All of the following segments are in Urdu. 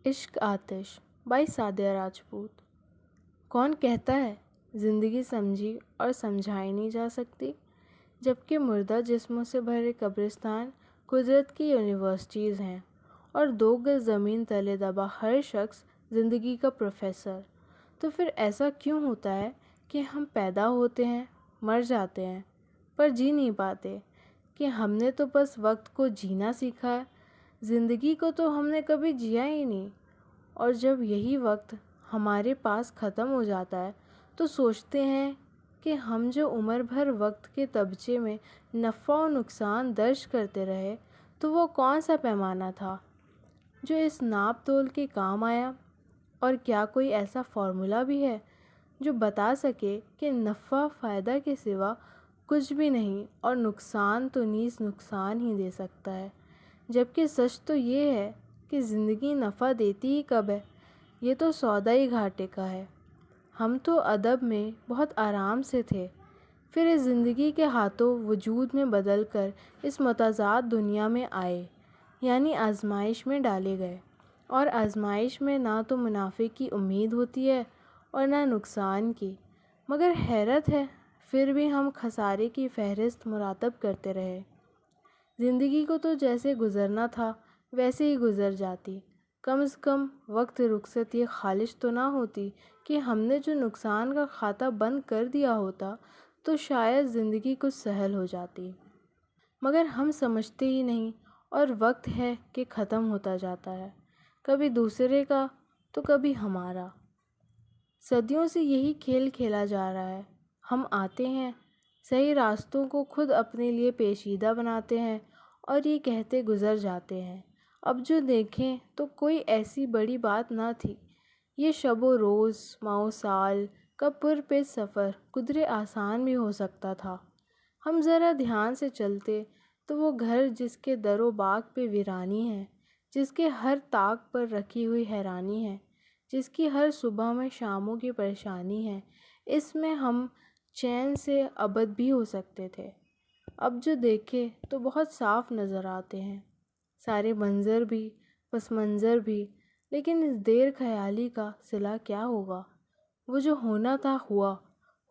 عشق آتش بائی سعدیہ راجپوت۔ کون کہتا ہے زندگی سمجھی اور سمجھائی نہیں جا سکتی، جبکہ مردہ جسموں سے بھرے قبرستان قدرت کی یونیورسٹیز ہیں اور 2 گز زمین تلے دبا ہر شخص زندگی کا پروفیسر۔ تو پھر ایسا کیوں ہوتا ہے کہ ہم پیدا ہوتے ہیں، مر جاتے ہیں، پر جی نہیں پاتے؟ کہ ہم نے تو بس وقت کو جینا سیکھا ہے، زندگی کو تو ہم نے کبھی جیا ہی نہیں۔ اور جب یہی وقت ہمارے پاس ختم ہو جاتا ہے تو سوچتے ہیں کہ ہم جو عمر بھر وقت کے تبچے میں نفع و نقصان درج کرتے رہے، تو وہ کون سا پیمانہ تھا جو اس ناپ تول کے کام آیا؟ اور کیا کوئی ایسا فارمولا بھی ہے جو بتا سکے کہ نفع فائدہ کے سوا کچھ بھی نہیں اور نقصان تو نیز نقصان ہی دے سکتا ہے؟ جبکہ سچ تو یہ ہے کہ زندگی نفع دیتی ہی کب ہے، یہ تو سودا ہی گھاٹے کا ہے۔ ہم تو ادب میں بہت آرام سے تھے، پھر اس زندگی کے ہاتھوں وجود میں بدل کر اس متضاد دنیا میں آئے، یعنی آزمائش میں ڈالے گئے۔ اور آزمائش میں نہ تو منافع کی امید ہوتی ہے اور نہ نقصان کی، مگر حیرت ہے پھر بھی ہم خسارے کی فہرست مرتب کرتے رہے۔ زندگی کو تو جیسے گزرنا تھا ویسے ہی گزر جاتی، کم از کم وقت رخصت یہ خالص تو نہ ہوتی کہ ہم نے جو نقصان کا کھاتا بند کر دیا ہوتا تو شاید زندگی کچھ سہل ہو جاتی۔ مگر ہم سمجھتے ہی نہیں، اور وقت ہے کہ ختم ہوتا جاتا ہے، کبھی دوسرے کا تو کبھی ہمارا۔ صدیوں سے یہی کھیل کھیلا جا رہا ہے، ہم آتے ہیں، صحیح راستوں کو خود اپنے لیے پیچیدہ بناتے ہیں اور یہ کہتے گزر جاتے ہیں اب جو دیکھیں تو کوئی ایسی بڑی بات نہ تھی، یہ شب و روز، ماہ و سال کا پرپیچ سفر قدرے آسان بھی ہو سکتا تھا۔ ہم ذرا دھیان سے چلتے تو وہ گھر جس کے در و باغ پہ ویرانی ہے، جس کے ہر طاق پر رکھی ہوئی حیرانی ہے، جس کی ہر صبح میں شاموں کی پریشانی ہے، اس میں ہم چین سے ابد بھی ہو سکتے تھے۔ اب جو دیکھے تو بہت صاف نظر آتے ہیں سارے منظر بھی، پس منظر بھی، لیکن اس دیر خیالی کا صلہ کیا ہوگا؟ وہ جو ہونا تھا ہوا،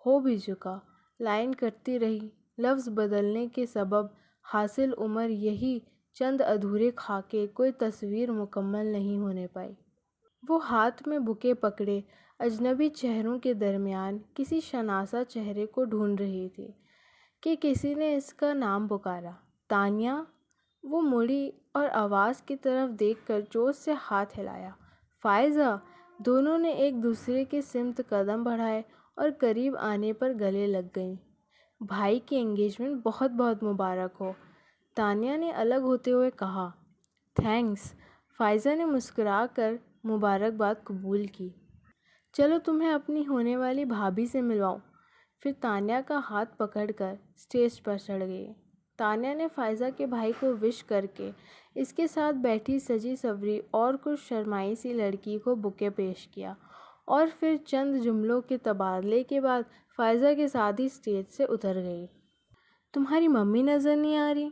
ہو بھی چکا، لائن کٹتی رہی، لفظ بدلنے کے سبب حاصل عمر یہی چند ادھورے خاکے، کوئی تصویر مکمل نہیں ہونے پائی۔ وہ ہاتھ میں بُکے پکڑے اجنبی چہروں کے درمیان کسی شناسا چہرے کو ڈھونڈ رہی تھی کہ کسی نے اس کا نام پکارا، تانیہ! وہ مڑی اور آواز کی طرف دیکھ کر جوش سے ہاتھ ہلایا، فائزہ! دونوں نے ایک دوسرے کے سمت قدم بڑھائے اور قریب آنے پر گلے لگ گئیں۔ بھائی کی انگیجمنٹ بہت بہت مبارک ہو، تانیہ نے الگ ہوتے ہوئے کہا۔ تھینکس، فائزہ نے مسکرا کر مبارکباد قبول کی۔ چلو تمہیں اپنی ہونے والی بھابھی سے ملواؤں۔ پھر تانیہ کا ہاتھ پکڑ کر اسٹیج پر چڑھ گئی۔ تانیہ نے فائزہ کے بھائی کو وش کر کے اس کے ساتھ بیٹھی سجی سوری اور کچھ شرمائی سی لڑکی کو بُکے پیش کیا، اور پھر چند جملوں کے تبادلے کے بعد فائزہ کے ساتھ ہی اسٹیج سے اتر گئی۔ تمہاری ممی نظر نہیں آ رہی؟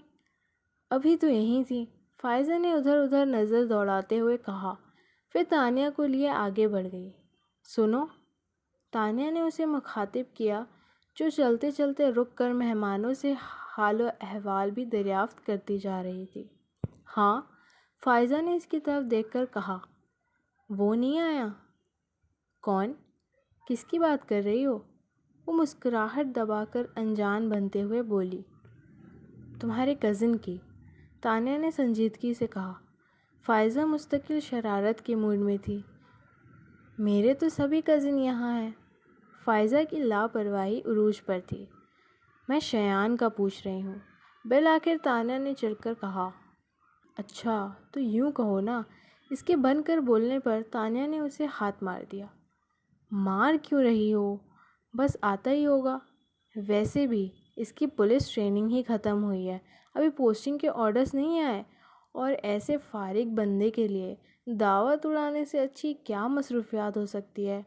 ابھی تو یہیں تھی، فائزہ نے ادھر ادھر نظر دوڑاتے ہوئے کہا، پھر تانیہ کو لیے آگے بڑھ گئی۔ سنو، تانیہ نے اسے مخاطب کیا جو چلتے چلتے رک کر مہمانوں سے حال و احوال بھی دریافت کرتی جا رہی تھی۔ ہاں، فائزہ نے اس کی طرف دیکھ کر کہا۔ وہ نہیں آیا؟ کون؟ کس کی بات کر رہی ہو؟ وہ مسکراہٹ دبا کر انجان بنتے ہوئے بولی۔ تمہارے کزن کی، تانیہ نے سنجیدگی سے کہا۔ فائزہ مستقل شرارت کے موڈ میں تھی۔ میرے تو سبھی کزن یہاں ہیں۔ فائزہ کی لاپرواہی عروج پر تھی۔ میں شایان کا پوچھ رہی ہوں، بالآخر تانیہ نے چڑھ کر کہا۔ اچھا تو یوں کہو نا۔ اس کے بن کر بولنے پر تانیہ نے اسے ہاتھ مار دیا۔ مار کیوں رہی ہو؟ بس آتا ہی ہوگا۔ ویسے بھی اس کی پولیس ٹریننگ ہی ختم ہوئی ہے، ابھی پوسٹنگ کے آرڈرز نہیں آئے، اور ایسے فارغ بندے کے لیے دعوت اڑانے سے اچھی کیا مصروفیات ہو سکتی ہے؟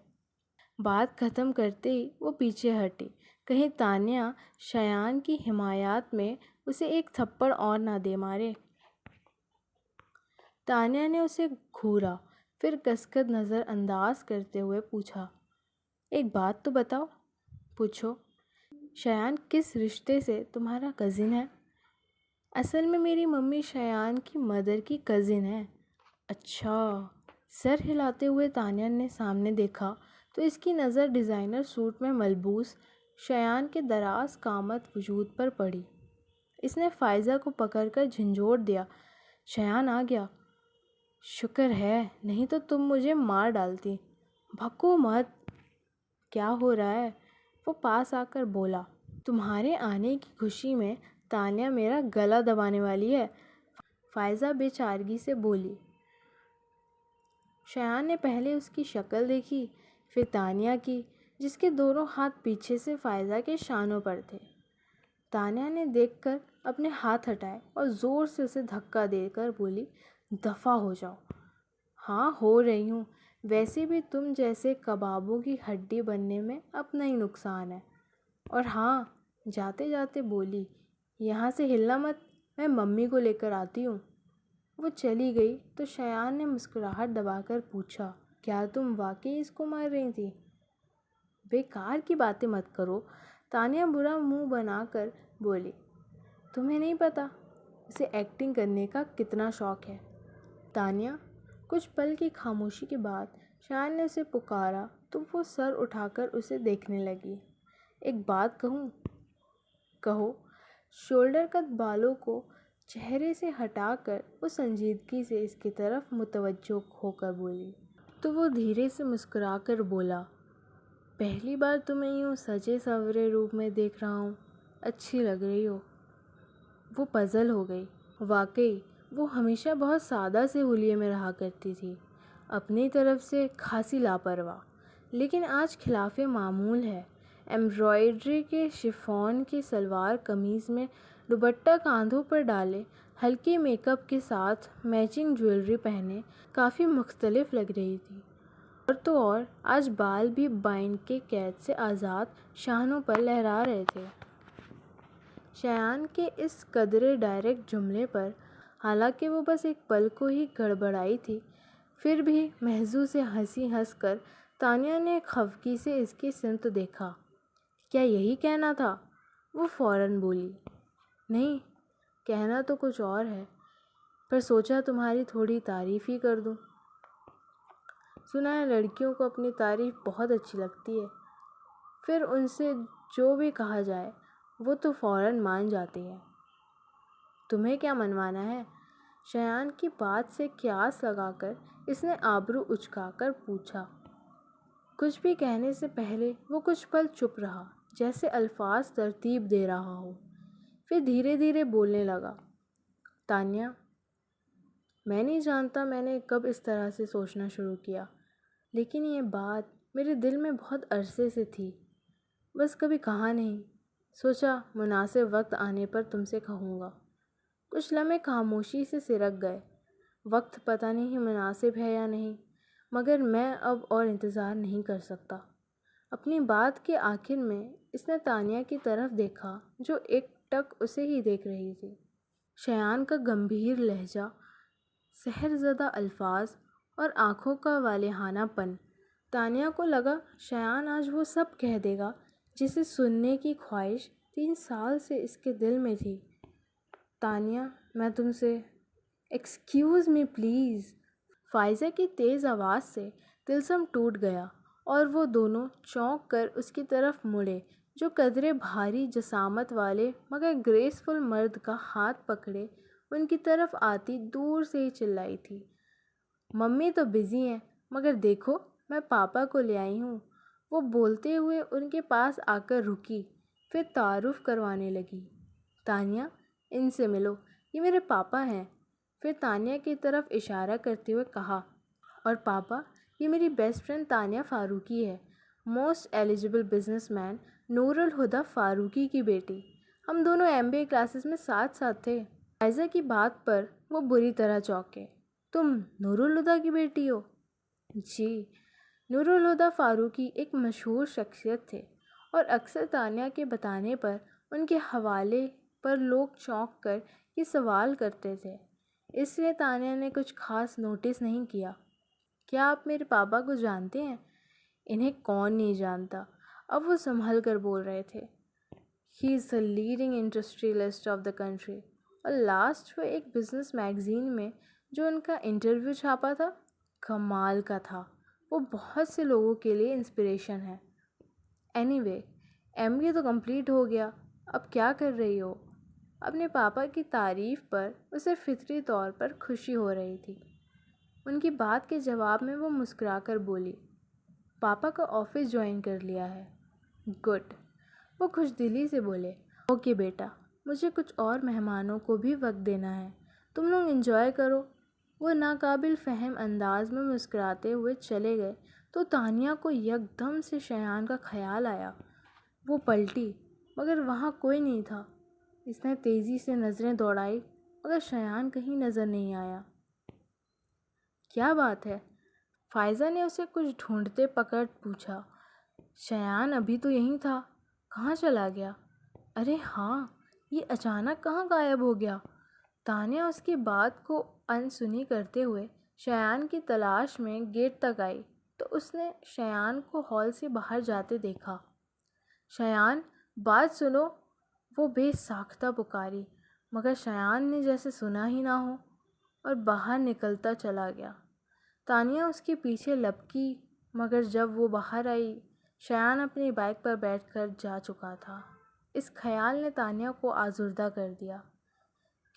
بات ختم کرتے ہی وہ پیچھے ہٹی، کہیں تانیہ شایان کی حمایات میں اسے ایک تھپڑ اور نہ دے مارے۔ تانیہ نے اسے گھورا، پھر کسکد نظر انداز کرتے ہوئے پوچھا، ایک بات تو بتاؤ۔ پوچھو۔ شایان کس رشتے سے تمہارا کزن ہے؟ اصل میں میری ممی شایان کی مدر کی کزن ہے۔ اچھا۔ سر ہلاتے ہوئے تانیہ نے سامنے دیکھا تو اس کی نظر ڈیزائنر سوٹ میں ملبوس شایان کے دراز قامت وجود پر پڑی۔ اس نے فائزہ کو پکڑ کر جھنجھوڑ دیا، شایان آ گیا۔ شکر ہے، نہیں تو تم مجھے مار ڈالتی۔ بھکو مت۔ کیا ہو رہا ہے؟ وہ پاس آ کر بولا۔ تمہارے آنے کی خوشی میں تانیہ میرا گلا دبانے والی ہے، فائزہ بے چارگی سے بولی۔ شایان نے پہلے اس کی شکل دیکھی، پھر تانیہ کی، جس کے دونوں ہاتھ پیچھے سے فائزہ کے شانوں پر تھے۔ تانیہ نے دیکھ کر اپنے ہاتھ ہٹائے اور زور سے اسے دھکا دے کر بولی، دفع ہو جاؤ۔ ہاں ہو رہی ہوں، ویسے بھی تم جیسے کبابوں کی ہڈی بننے میں اپنا ہی نقصان ہے۔ اور ہاں، جاتے جاتے بولی، یہاں سے ہلنا مت، میں ممی کو لے کر آتی ہوں۔ وہ چلی گئی تو شایان نے مسکراہٹ دبا کر پوچھا، کیا تم واقعی اس کو مار رہی تھی؟ بیکار کی باتیں مت کرو، تانیہ برا منہ بنا کر بولی۔ تمہیں نہیں پتہ اسے ایکٹنگ کرنے کا کتنا شوق ہے۔ تانیہ۔ کچھ پل کی خاموشی کے بعد شایان نے اسے پکارا تو وہ سر اٹھا کر اسے دیکھنے لگی۔ ایک بات کہوں؟ کہو۔ شولڈر کٹ بالوں کو چہرے سے ہٹا کر وہ سنجیدگی سے اس کی طرف متوجہ ہو کر بولی۔ تو وہ دھیرے سے مسکرا کر بولا، پہلی بار تمہیں یوں سجے سنورے روپ میں دیکھ رہا ہوں، اچھی لگ رہی ہو۔ وہ پزل ہو گئی۔ واقعی وہ ہمیشہ بہت سادہ سے حلیے میں رہا کرتی تھی، اپنی طرف سے خاصی لاپرواہ، لیکن آج خلاف معمول ہے۔ ایمبرائڈری کے شفون کی سلوار قمیض میں دوپٹہ کاندھوں پر ڈالے، ہلکے میک اپ کے ساتھ میچنگ جویلری پہنے کافی مختلف لگ رہی تھی۔ اور تو اور آج بال بھی بائن کے قید سے آزاد شانوں پر لہرا رہے تھے۔ شایان کے اس قدرے ڈائریکٹ جملے پر، حالانکہ وہ بس ایک پل کو ہی گڑبڑائی تھی، پھر بھی محضوں سے ہنسی ہنس کر تانیہ نے خفگی سے اس کی سمت دیکھا۔ کیا یہی کہنا تھا؟ وہ فوراً بولی، نہیں، کہنا تو کچھ اور ہے، پر سوچا تمہاری تھوڑی تعریف ہی کر دوں۔ سنا ہے لڑکیوں کو اپنی تعریف بہت اچھی لگتی ہے، پھر ان سے جو بھی کہا جائے وہ تو فوراً مان جاتی ہے۔ تمہیں کیا منوانا ہے؟ شایان کی بات سے قیاس لگا کر اس نے آبرو اچکا کر پوچھا۔ کچھ بھی کہنے سے پہلے وہ کچھ پل چپ رہا، جیسے الفاظ ترتیب دے رہا ہو، پھر دھیرے دھیرے بولنے لگا۔ تانیہ، میں نہیں جانتا میں نے کب اس طرح سے سوچنا شروع کیا، لیکن یہ بات میرے دل میں بہت عرصے سے تھی، بس کبھی کہا نہیں، سوچا مناسب وقت آنے پر تم سے کہوں گا۔ کچھ لمحے خاموشی سے سرک گئے۔ وقت پتہ نہیں مناسب ہے یا نہیں، مگر میں اب اور انتظار نہیں کر سکتا۔ اپنی بات کے آخر میں اس نے تانیہ کی طرف دیکھا جو ایک ٹک اسے ہی دیکھ رہی تھی۔ شایان کا گمبھیر لہجہ، سحر زدہ الفاظ اور آنکھوں کا والہانہ پن، تانیہ کو لگا شایان آج وہ سب کہہ دے گا جسے سننے کی خواہش 3 سال سے اس کے دل میں تھی۔ تانیہ، میں تم سے… ایکسکیوز می پلیز۔ فائزہ کی تیز آواز سے طلسم ٹوٹ گیا اور وہ دونوں چونک کر اس کی طرف مڑے جو قدرے بھاری جسامت والے مگر گریسفل مرد کا ہاتھ پکڑے ان کی طرف آتی دور سے ہی چلائی تھی، ممی تو بزی ہیں، مگر دیکھو میں پاپا کو لے آئی ہوں۔ وہ بولتے ہوئے ان کے پاس آ کر رکی، پھر تعارف کروانے لگی۔ تانیہ، ان سے ملو، یہ میرے پاپا ہیں۔ پھر تانیہ کی طرف اشارہ کرتے ہوئے کہا، اور پاپا، یہ میری بیسٹ فرینڈ تانیہ فاروقی ہے، موسٹ ایلیجبل بزنس مین نور الہدیٰ فاروقی کی بیٹی۔ ہم دونوں MBA کلاسز میں ساتھ تھے۔ فائزہ کی بات پر وہ بری طرح چونکے۔ تم نور الہدیٰ کی بیٹی ہو؟ جی۔ نور الہدیٰ فاروقی ایک مشہور شخصیت تھے اور اکثر تانیہ کے بتانے پر ان کے حوالے پر لوگ چونک کر یہ سوال کرتے تھے، اس لیے تانیہ نے کچھ خاص نوٹس نہیں کیا۔ کیا آپ میرے پاپا کو جانتے ہیں؟ انہیں کون نہیں جانتا، اب وہ سنبھل کر بول رہے تھے۔ ہی از the leading industrialist of the country. اور لاسٹ وہ ایک بزنس میگزین میں جو ان کا انٹرویو چھاپا تھا، کمال کا تھا۔ وہ بہت سے لوگوں کے لیے انسپریشن ہے۔ اینی وے، ایم بی اے تو کمپلیٹ ہو گیا، اب کیا کر رہی ہو؟ اپنے پاپا کی تعریف پر اسے فطری طور پر خوشی ہو رہی تھی۔ ان کی بات کے جواب میں وہ مسکرا کر بولی، پاپا کا آفس جوائن کر لیا ہے۔ گڈ۔ وہ خوش دلی سے بولے، اوکے بیٹا، مجھے کچھ اور مہمانوں کو بھی وقت دینا ہے، تم لوگ انجوائے کرو۔ وہ ناقابل فہم انداز میں مسکراتے ہوئے چلے گئے تو تانیہ کو یکدم سے شایان کا خیال آیا۔ وہ پلٹی مگر وہاں کوئی نہیں تھا۔ اس نے تیزی سے نظریں دوڑائی مگر شایان کہیں نظر نہیں آیا۔ کیا بات ہے؟ فائزہ نے اسے کچھ ڈھونڈتے پکڑ پوچھا۔ شایان ابھی تو یہیں تھا، کہاں چلا گیا؟ ارے ہاں، یہ اچانک کہاں غائب ہو گیا؟ تانیہ اس کی بات کو انسنی کرتے ہوئے شایان کی تلاش میں گیٹ تک آئی تو اس نے شایان کو ہال سے باہر جاتے دیکھا۔ شایان، بات سنو! وہ بے ساختہ پکاری مگر شایان نے جیسے سنا ہی نہ ہو اور باہر نکلتا چلا گیا۔ تانیہ اس کے پیچھے لپکی مگر جب وہ باہر آئی، شایان اپنی بائک پر بیٹھ کر جا چکا تھا۔ اس خیال نے تانیہ کو آزردہ کر دیا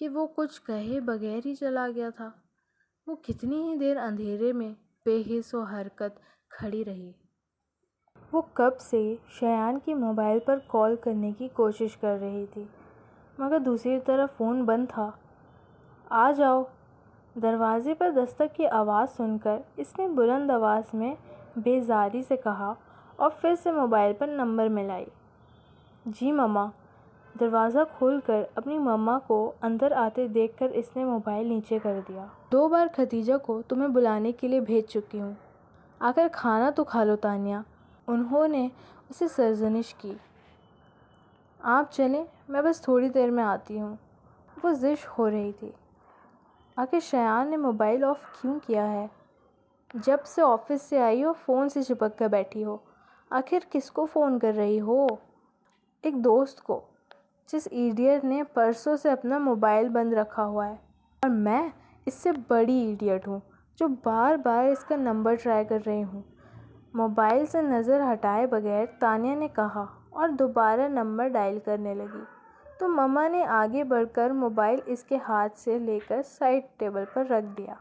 کہ وہ کچھ کہے بغیر ہی چلا گیا تھا۔ وہ کتنی ہی دیر اندھیرے میں بے حس و حرکت کھڑی رہی۔ وہ کب سے شایان کی موبائل پر کال کرنے کی کوشش کر رہی تھی مگر دوسری طرف فون بند تھا۔ آ جاؤ! دروازے پر دستک کی آواز سن کر اس نے بلند آواز میں بیزاری سے کہا اور پھر سے موبائل پر نمبر ملائی۔ جی مما۔ دروازہ کھول کر اپنی مما کو اندر آتے دیکھ کر اس نے موبائل نیچے کر دیا۔ 2 بار ختیجہ کو تمہیں بلانے کے لیے بھیج چکی ہوں، آ کر کھانا تو کھا لو تانیہ، انہوں نے اسے سرزنش کی۔ آپ چلیں، میں بس تھوڑی دیر میں آتی ہوں۔ وہ زش ہو رہی تھی۔ آخر شایان نے موبائل آف کیوں کیا ہے؟ جب سے آفس سے آئی ہو فون سے چپک کر بیٹھی ہو، آخر کس کو فون کر رہی ہو؟ ایک دوست کو، جس ایڈیٹ نے پرسوں سے اپنا موبائل بند رکھا ہوا ہے، اور میں اس سے بڑی ایڈیٹ ہوں جو بار بار اس کا نمبر ٹرائی کر رہی ہوں۔ موبائل سے نظر ہٹائے بغیر تانیہ نے کہا اور دوبارہ نمبر ڈائل کرنے لگی تو مما نے آگے بڑھ کر موبائل اس کے ہاتھ سے لے کر سائڈ ٹیبل پر رکھ دیا۔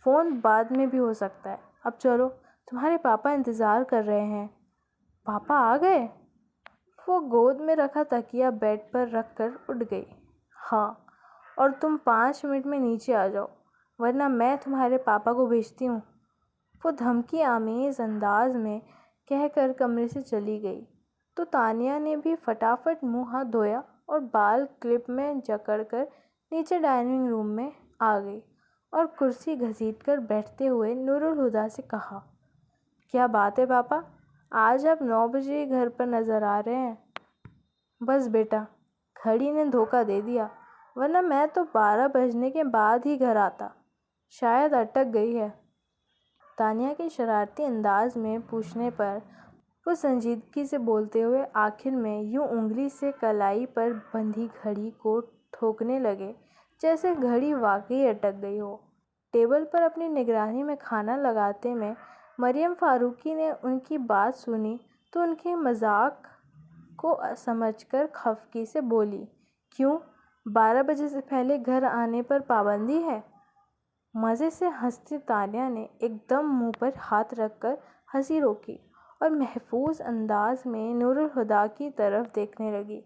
فون بعد میں بھی ہو سکتا ہے، اب چلو، تمہارے پاپا انتظار کر رہے ہیں۔ پاپا آ گئے؟ وہ گود میں رکھا تکیہ بیڈ پر رکھ کر اٹھ گئی۔ ہاں، اور تم 5 منٹ میں نیچے آ جاؤ ورنہ میں تمہارے پاپا کو بھیجتی ہوں۔ وہ دھمکی آمیز انداز میں کہہ کر کمرے سے چلی گئی تو تانیہ نے بھی فٹافٹ منہ ہاتھ دھویا اور بال کلپ میں جکڑ کر نیچے ڈائننگ روم میں آ گئی اور کرسی گھسیٹ کر بیٹھتے ہوئے نور الہدیٰ سے کہا، کیا بات ہے پاپا، آج آپ 9 بجے گھر پر نظر آ رہے ہیں؟ بس بیٹا، گھڑی نے دھوکہ دے دیا، ورنہ میں تو 12 بجنے کے بعد ہی گھر آتا، شاید اٹک گئی ہے۔ تانیہ کے شرارتی انداز میں پوچھنے پر وہ سنجیدگی سے بولتے ہوئے آخر میں یوں انگلی سے کلائی پر بندھی گھڑی کو ٹھوکنے لگے جیسے گھڑی واقعی اٹک گئی ہو۔ ٹیبل پر اپنی نگرانی میں کھانا لگاتے میں مریم فاروقی نے ان کی بات سنی تو ان کے مذاق کو سمجھ کر خفگی سے بولی، کیوں 12 بجے سے پہلے گھر آنے پر پابندی ہے؟ مزے سے ہنستی تانیہ نے ایک دم منہ پر ہاتھ رکھ کر ہنسی روکی اور محفوظ انداز میں نور الہدیٰ کی طرف دیکھنے لگی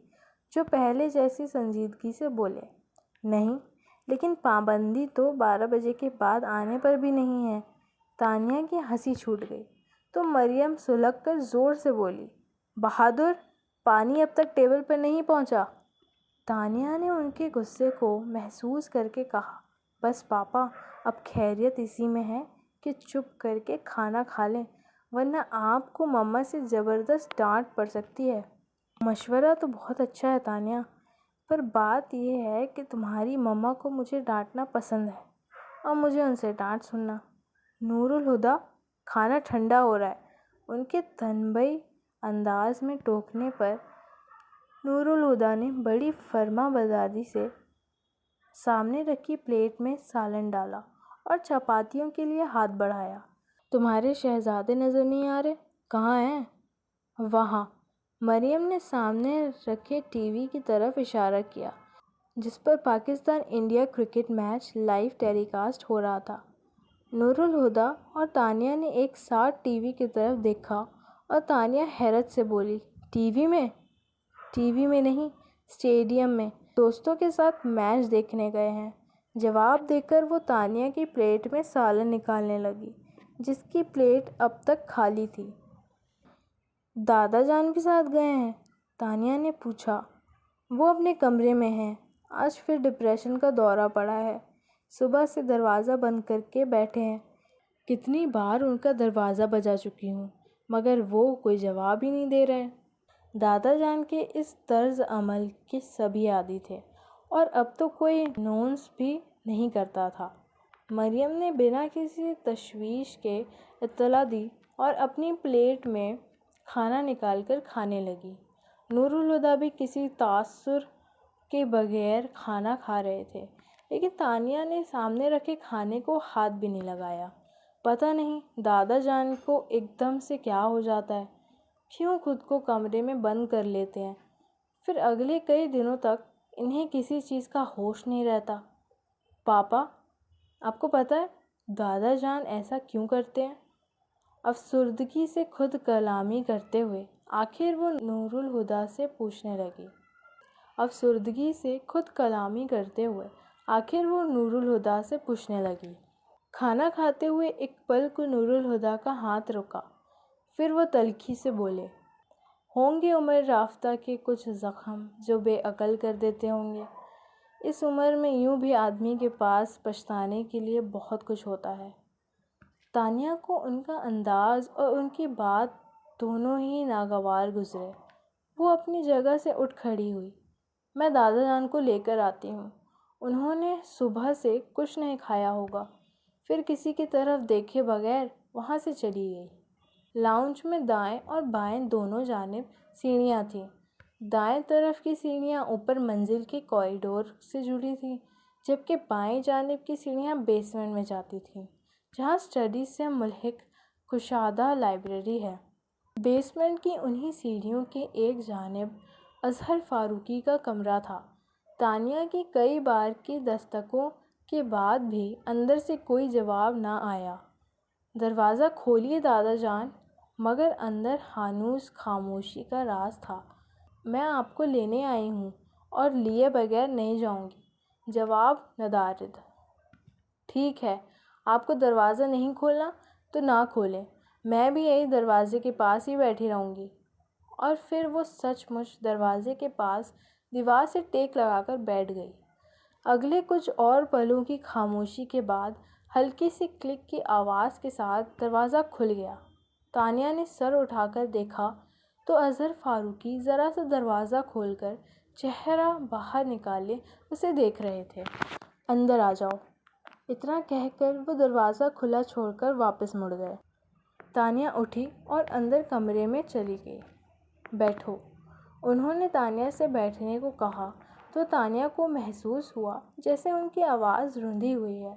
جو پہلے جیسی سنجیدگی سے بولے، نہیں، لیکن پابندی تو 12 بجے کے بعد آنے پر بھی نہیں ہے۔ تانیہ کی ہنسی چھوٹ گئی تو مریم سلگ کر زور سے بولی، بہادر، پانی اب تک ٹیبل پر نہیں پہنچا؟ تانیہ نے ان کے غصے کو محسوس کر کے کہا، بس پاپا، اب خیریت اسی میں ہے کہ چپ کر کے کھانا کھا لیں ورنہ آپ کو مما سے زبردست ڈانٹ پڑ سکتی ہے۔ مشورہ تو بہت اچھا ہے تانیہ، پر بات یہ ہے کہ تمہاری مما کو مجھے ڈانٹنا پسند ہے اور مجھے ان سے ڈانٹ سننا۔ نور الہدا، کھانا ٹھنڈا ہو رہا ہے۔ ان کے تنبیہی انداز میں ٹوکنے پر نور الہدا نے بڑی فرما برداری سے سامنے رکھی پلیٹ میں سالن ڈالا اور چپاتیوں کے لیے ہاتھ بڑھایا۔ تمہارے شہزادے نظر نہیں آ رہے، کہاں ہیں؟ وہاں۔ مریم نے سامنے رکھے ٹی وی کی طرف اشارہ کیا جس پر Pakistan India cricket match live telecast ہو رہا تھا۔ نور الہدا اور تانیہ نے ایک ساتھ ٹی وی کی طرف دیکھا اور تانیہ حیرت سے بولی، ٹی وی میں؟ ٹی وی میں نہیں، اسٹیڈیم میں، دوستوں کے ساتھ میچ دیکھنے گئے ہیں۔ جواب دے کر وہ تانیہ کی پلیٹ میں سالن نکالنے لگی جس کی پلیٹ اب تک خالی تھی۔ دادا جان بھی ساتھ گئے ہیں؟ تانیہ نے پوچھا۔ وہ اپنے کمرے میں ہیں، آج پھر ڈپریشن کا دورہ پڑا ہے، صبح سے دروازہ بند کر کے بیٹھے ہیں۔ کتنی بار ان کا دروازہ بجا چکی ہوں مگر وہ کوئی جواب ہی نہیں دے رہے۔ دادا جان کے اس طرز عمل کے سبھی عادی تھے اور اب تو کوئی نونس بھی نہیں کرتا تھا۔ مریم نے بنا کسی تشویش کے اطلاع دی اور اپنی پلیٹ میں کھانا نکال کر کھانے لگی۔ نور الہدا بھی کسی تاثر کے بغیر کھانا کھا رہے تھے لیکن تانیہ نے سامنے رکھے کھانے کو ہاتھ بھی نہیں لگایا۔ پتہ نہیں دادا جان کو ایک دم سے کیا ہو جاتا ہے، کیوں خود کو کمرے میں بند کر لیتے ہیں، پھر اگلے کئی دنوں تک انہیں کسی چیز کا ہوش نہیں رہتا۔ پاپا، آپ کو پتہ ہے دادا جان ایسا کیوں کرتے ہیں؟ افسردگی سے خود کلامی کرتے ہوئے آخر وہ نور الہدا سے پوچھنے لگی۔ افسردگی سے خود کلامی کرتے ہوئے آخر وہ نور الہدا سے پوچھنے لگی۔ کھانا کھاتے ہوئے ایک پل کو نور الہدا کا ہاتھ رکا، پھر وہ تلخی سے بولے، ہوں گے عمر رفتہ کے کچھ زخم جو بے عقل کر دیتے ہوں گے۔ اس عمر میں یوں بھی آدمی کے پاس پچھتانے کے لیے بہت کچھ ہوتا ہے۔ تانیہ کو ان کا انداز اور ان کی بات دونوں ہی ناگوار گزرے۔ وہ اپنی جگہ سے اٹھ کھڑی ہوئی۔ میں دادا جان کو لے کر آتی ہوں، انہوں نے صبح سے کچھ نہیں کھایا ہوگا۔ پھر کسی کی طرف دیکھے بغیر وہاں سے چلی گئی۔ لاؤنج میں دائیں اور بائیں دونوں جانب سیڑھیاں تھیں۔ دائیں طرف کی سیڑھیاں اوپر منزل کے کوریڈور سے جڑی تھیں جبکہ بائیں جانب کی سیڑھیاں بیسمنٹ میں جاتی تھیں جہاں اسٹڈیز سے ملحق کشادہ لائبریری ہے۔ بیسمنٹ کی انہی سیڑھیوں کے ایک جانب اظہر فاروقی کا کمرہ تھا۔ تانیہ کی کئی بار کی دستکوں کے بعد بھی اندر سے کوئی جواب نہ آیا۔ دروازہ کھولیے دادا جان، مگر اندر ہانوز خاموشی کا راز تھا۔ میں آپ کو لینے آئی ہوں اور لیے بغیر نہیں جاؤں گی، جواب ندارد۔ ٹھیک ہے، آپ کو دروازہ نہیں کھولنا تو نہ کھولیں، میں بھی یہی دروازے کے پاس ہی بیٹھی رہوں گی۔ اور پھر وہ سچ مچ دروازے کے پاس دیوار سے ٹیک لگا کر بیٹھ گئی۔ اگلے کچھ اور پلوں کی خاموشی کے بعد ہلکی سی کلک کی آواز کے ساتھ دروازہ کھل گیا۔ تانیہ نے سر اٹھا کر دیکھا تو اظہر فاروقی ذرا سا دروازہ کھول کر چہرہ باہر نکالے اسے دیکھ رہے تھے۔ اندر آ جاؤ، اتنا کہہ کر وہ دروازہ کھلا چھوڑ کر واپس مڑ گئے۔ تانیہ اٹھی اور اندر کمرے میں چلی گئی۔ بیٹھو، انہوں نے تانیہ سے بیٹھنے کو کہا تو تانیہ کو محسوس ہوا جیسے ان کی آواز رندھی ہوئی ہے۔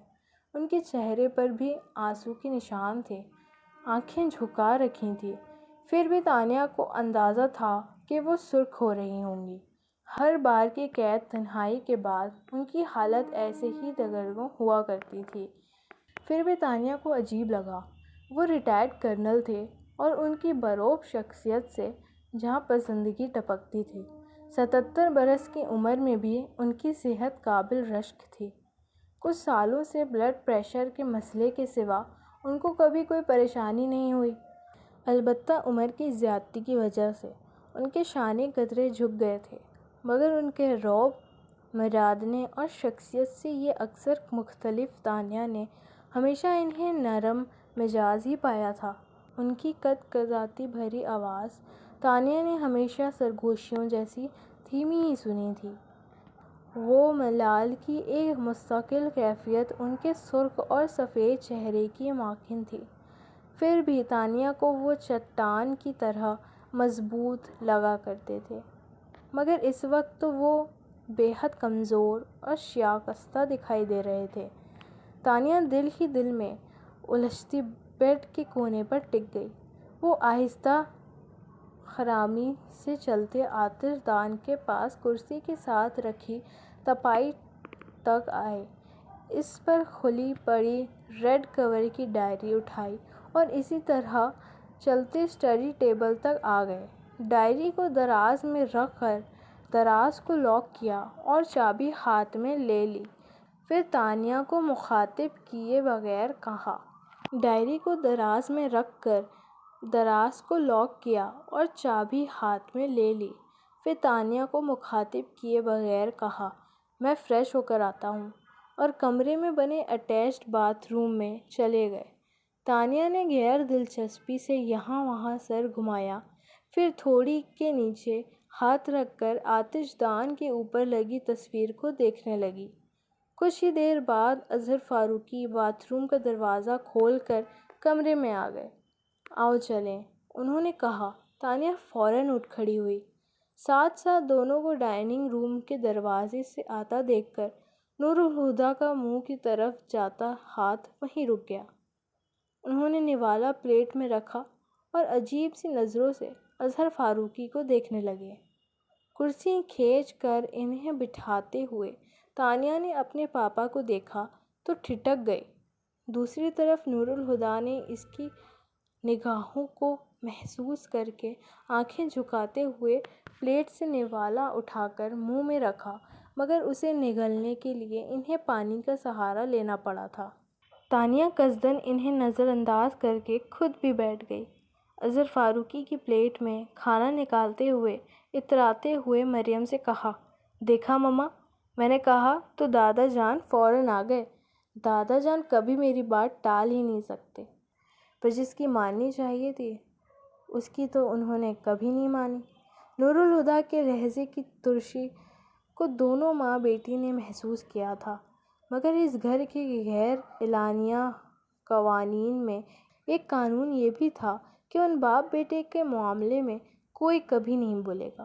ان کے چہرے پر بھی آنسو کے نشان تھے، آنکھیں جھکا رکھی تھیں، پھر بھی تانیہ کو اندازہ تھا کہ وہ سرخ ہو رہی ہوں گی۔ ہر بار کی قید تنہائی کے بعد ان کی حالت ایسے ہی دگرگوں ہوا کرتی تھی۔ پھر بھی تانیہ کو عجیب لگا۔ وہ ریٹائرڈ کرنل تھے اور ان کی بروب شخصیت سے جہاں پسندگی ٹپکتی تھی۔ 77 برس کی عمر میں بھی ان کی صحت قابل رشک تھی۔ کچھ سالوں سے بلڈ پریشر کے مسئلے کے سوا ان کو کبھی کوئی پریشانی نہیں ہوئی۔ البتہ عمر کی زیادتی کی وجہ سے ان کے شانے قدرے جھک گئے تھے، مگر ان کے رعب، مرادنے اور شخصیت سے یہ اکثر مختلف۔ تانیہ نے ہمیشہ انہیں نرم مزاج ہی پایا تھا۔ ان کی کدکداتی بھری آواز تانیہ نے ہمیشہ سرگوشیوں جیسی دھیمی ہی سنی تھی۔ وہ ملال کی ایک مستقل کیفیت ان کے سرخ اور سفید چہرے کی مانند تھی۔ پھر بھی تانیہ کو وہ چٹان کی طرح مضبوط لگا کرتے تھے، مگر اس وقت تو وہ بے حد کمزور اور شکستہ دکھائی دے رہے تھے۔ تانیہ دل ہی دل میں الجھتی بیڈ کے کونے پر ٹک گئی۔ وہ آہستہ خرامی سے چلتے آتش دان کے پاس کرسی کے ساتھ رکھی تپائی تک آئے، اس پر کھلی پڑی ریڈ کور کی ڈائری اٹھائی اور اسی طرح چلتے اسٹڈی ٹیبل تک آ گئے۔ ڈائری کو دراز میں رکھ کر دراز کو لاک کیا اور چابی ہاتھ میں لے لی۔ پھر تانیہ کو مخاطب کیے بغیر کہا۔ ڈائری کو دراز میں رکھ کر دراز کو لاک کیا اور چابی ہاتھ میں لے لی۔ پھر تانیہ کو مخاطب کیے بغیر کہا، میں فریش ہو کر آتا ہوں، اور کمرے میں بنے اٹیچڈ باتھ روم میں چلے گئے۔ تانیہ نے غیر دلچسپی سے یہاں وہاں سر گھمایا، پھر تھوڑی کے نیچے ہاتھ رکھ کر آتش دان کے اوپر لگی تصویر کو دیکھنے لگی۔ کچھ ہی دیر بعد اظہر فاروقی باتھ روم کا دروازہ کھول کر کمرے میں آ گئے۔ آؤ چلیں، انہوں نے کہا۔ تانیہ فوراً اٹھ کھڑی ہوئی۔ ساتھ ساتھ دونوں کو ڈائننگ روم کے دروازے سے آتا دیکھ کر نور الہدیٰ کا منہ کی طرف جاتا ہاتھ وہیں رک گیا۔ انہوں نے نوالہ پلیٹ میں رکھا اور عجیب سی نظروں سے اظہر فاروقی کو دیکھنے لگے۔ کرسی کھینچ کر انہیں بٹھاتے ہوئے تانیہ نے اپنے پاپا کو دیکھا تو ٹھٹک گئی۔ دوسری طرف نور الہدیٰ نے اس کی نگاہوں کو محسوس کر کے آنکھیں جھکاتے ہوئے پلیٹ سے نوالہ اٹھا کر منہ میں رکھا، مگر اسے نگلنے کے لیے انہیں پانی کا سہارا لینا پڑا تھا۔ تانیہ قصداً انہیں نظر انداز کر کے خود بھی بیٹھ گئی۔ اظہر فاروقی کی پلیٹ میں کھانا نکالتے ہوئے اتراتے ہوئے مریم سے کہا، دیکھا مما، میں نے کہا تو دادا جان فوراً آ گئے۔ دادا جان کبھی میری بات ٹال ہی نہیں سکتے، پر جس کی ماننی چاہیے تھی اس کی تو انہوں نے کبھی نہیں مانی۔ نور الہدیٰ کے لہجے کی ترشی کو دونوں ماں بیٹی نے محسوس کیا تھا، مگر اس گھر کے غیر اعلانیہ قوانین میں ایک قانون یہ بھی تھا کہ ان باپ بیٹے کے معاملے میں کوئی کبھی نہیں بولے گا۔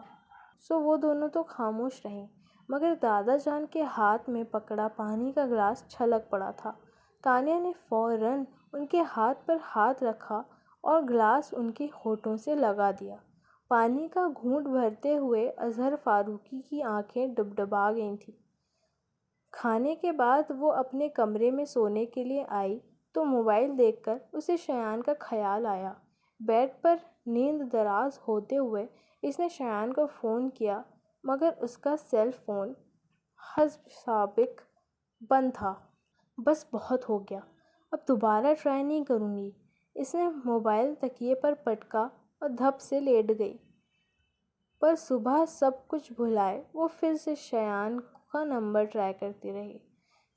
سو وہ دونوں تو خاموش رہیں، مگر دادا جان کے ہاتھ میں پکڑا پانی کا گلاس چھلک پڑا تھا۔ تانیہ نے فوراً ان کے ہاتھ پر ہاتھ رکھا اور گلاس ان کے ہونٹوں سے لگا دیا۔ پانی کا گھونٹ بھرتے ہوئے اظہر فاروقی کی آنکھیں ڈبڈبا گئی تھیں۔ کھانے کے بعد وہ اپنے کمرے میں سونے کے لیے آئی تو موبائل دیکھ کر اسے شایان کا خیال آیا۔ بیڈ پر نیند دراز ہوتے ہوئے اس نے شایان کو فون کیا، مگر اس کا سیل فون حسب سابق بند تھا۔ بس بہت ہو گیا، اب دوبارہ ٹرائی نہیں کروں گی۔ اس نے موبائل تکیے پر پٹکا اور دھپ سے لیٹ گئی۔ پر صبح سب کچھ بھلائے وہ پھر سے شایان کا نمبر ٹرائی کرتی رہی۔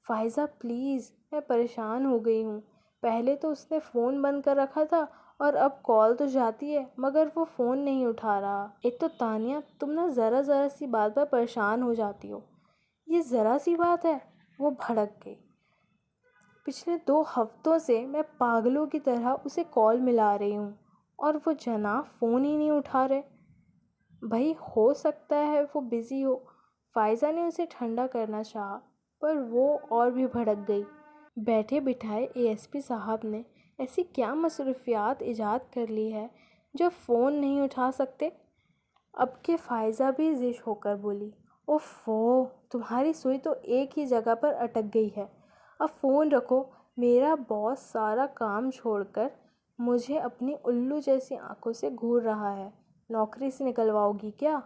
فائزہ پلیز، میں پریشان ہو گئی ہوں۔ پہلے تو اس نے فون بند کر رکھا تھا اور اب کال تو جاتی ہے مگر وہ فون نہیں اٹھا رہا۔ ایک تو تانیہ، تم نا ذرا سی بات پر پریشان ہو جاتی ہو۔ یہ ذرا سی بات ہے؟ وہ بھڑک گئی۔ پچھلے 2 ہفتوں سے میں پاگلوں کی طرح اسے کال ملا رہی ہوں اور وہ جناب فون ہی نہیں اٹھا رہے۔ بھئی ہو سکتا ہے وہ بزی ہو۔ فائزہ نے اسے ٹھنڈا کرنا چاہا، پر وہ اور بھی بھڑک گئی۔ بیٹھے بٹھائے ASP صاحب نے ایسی کیا مصروفیات ایجاد کر لی ہے جو فون نہیں اٹھا سکتے؟ اب کہ فائزہ بھی زش ہو کر بولی، اوفو، تمہاری سوئی تو ایک ہی جگہ پر اٹک گئی ہے۔ اب فون رکھو، میرا باس سارا کام چھوڑ کر مجھے اپنی الو جیسی آنکھوں سے گھور رہا ہے۔ نوکری سے نکلواؤ گی کیا؟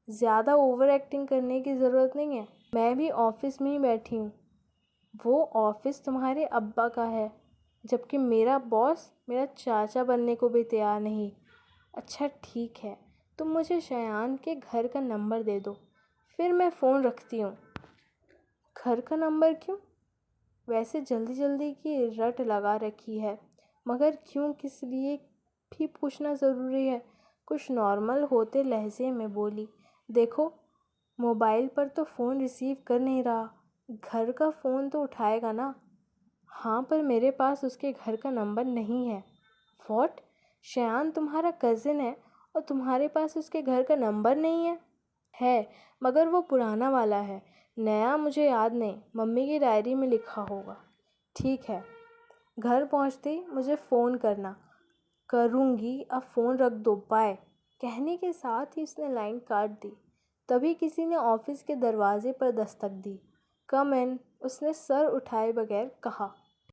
زیادہ اوور ایکٹنگ کرنے کی ضرورت نہیں ہے، میں بھی آفس میں ہی بیٹھی ہوں۔ وہ آفس تمہارے ابا کا ہے، جبکہ میرا باس میرا چاچا بننے کو بھی تیار نہیں۔ اچھا ٹھیک ہے، تم مجھے شایان کے گھر کا نمبر دے دو، پھر میں فون رکھتی ہوں۔ گھر کا نمبر کیوں؟ ویسے جلدی کی رٹ لگا رکھی ہے، مگر کیوں کس لیے بھی پوچھنا ضروری ہے؟ کچھ نارمل ہوتے لہجے میں بولی، دیکھو موبائل پر تو فون ریسیو کر نہیں رہا، گھر کا فون تو اٹھائے گا نا؟ ہاں پر میرے پاس اس کے گھر کا نمبر نہیں ہے۔ واٹ؟ شایان تمہارا کزن ہے اور تمہارے پاس اس کے گھر کا نمبر نہیں ہے؟ ہے، مگر وہ پرانا والا ہے، نیا مجھے یاد نہیں، ممی کی ڈائری میں لکھا ہوگا۔ ٹھیک ہے، گھر پہنچتے ہی مجھے فون کرنا۔ کروں گی، اب فون رکھ دو، بائے۔ کہنے کے ساتھ ہی اس نے لائن کاٹ دی۔ تبھی کسی نے آفس کے دروازے پر دستک دی۔ کم ان، اس نے سر اٹھائے بغیر کہا۔